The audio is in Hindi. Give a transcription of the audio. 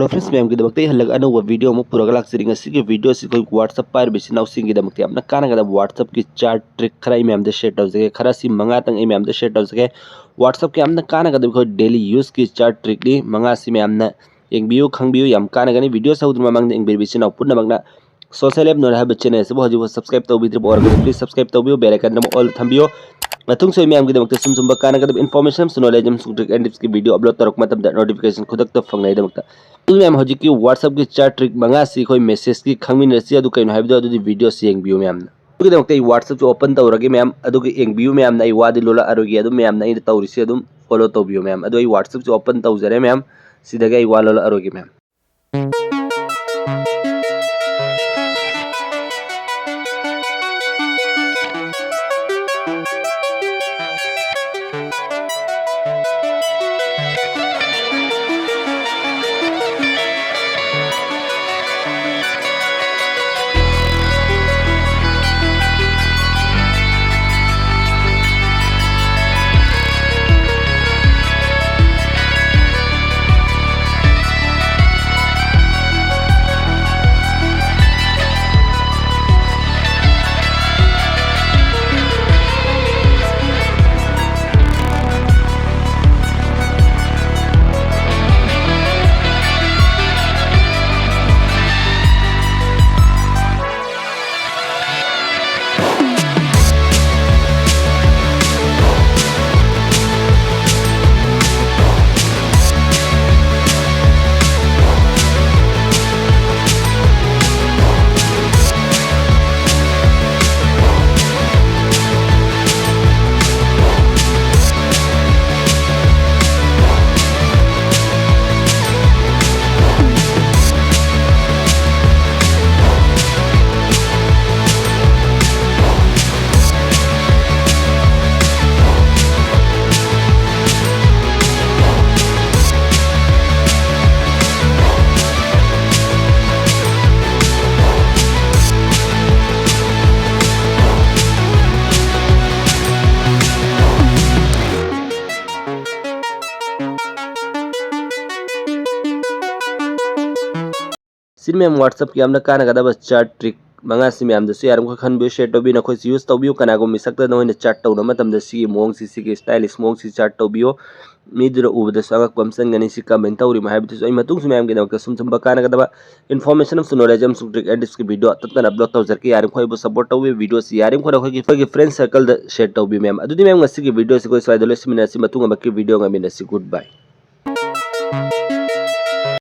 हेलो फ्रेंड्स मैम की दमकते हल्लग अनौब वीडियो अमुक पुरग लाक्चरिंग असिगे वीडियो से कोई WhatsApp पार बिसिन नाउसिंग दमकते अपना कानगदा WhatsApp की चार ट्रिक खरा मैम दे शेयर तौजगे खरा सी मंगा तंग मैम दे शेयर तौजगे WhatsApp के अपना कानगदा को डेली यूज की चार ट्रिक नी मंगा सी मैम ना एंबियो खंबियो याम कानगनी वीडियो सौद्र ममंग एंबिर बिसिन पुन्न मगना सोशल ऐप नोर है चैनल से हजू सब्सक्राइब तौबिद्र और प्लीज सब्सक्राइब तौबियो बेल आइकन ऑल थंबियो मतुंग सोई मैम की दमकते सुम कानगदा information knowledge trick and tips की वीडियो अपलोड तौरक मतलब नोटिफिकेशन खुदक फंगनाई दमकता मैम हजी की WhatsApp की चार ट्रिक मंगा सी कोई मैसेज की खंगमिनसी अदु कइनो हाइबदो अदुदी वीडियो से येंबियो मैम अदुगी दमकते WhatsApp जो ओपन तौरगे मैम अदुगी येंबियो मैम ना वादी लोला अरुगी अदु मैम ना इ तौरिसी अदुम फॉलो तौबियो मैम अदु WhatsApp जो ओपन तौजरे मैम सिदगे इ वालोला अरुगी मैम सिन मैम WhatsApp की हमने कानगदा बस चार ट्रिक मंगा सी मैम दसु यारम को खनबो शेयर तौबी नखोय यूज तौबियो कनागो मिसक नोइन चार्ट तौन मतम दसी मोंग सी की स्टाइलिश मोंग सी चार्ट तौबियो मीदुर उबद संगक पमसन गनी सी कमेंट तौरी माहाबितु अइ मतुंग मैम के नमक सुम कानगदा इन्फॉर्मेशन सु नॉलेज हम ट्रिक एंड टिप्स की वीडियो तत्तन अपलोड तौजर के यारम खोय सपोर्ट तौबी वीडियो सी यारम खोय की फ्रेंड सर्कल द शेयर तौबी मैम अदुदी मैम ngasi की वीडियो से कोई स्वाइदो लेसिमिना सी मतुंग अबकी video ngami nasi good bye.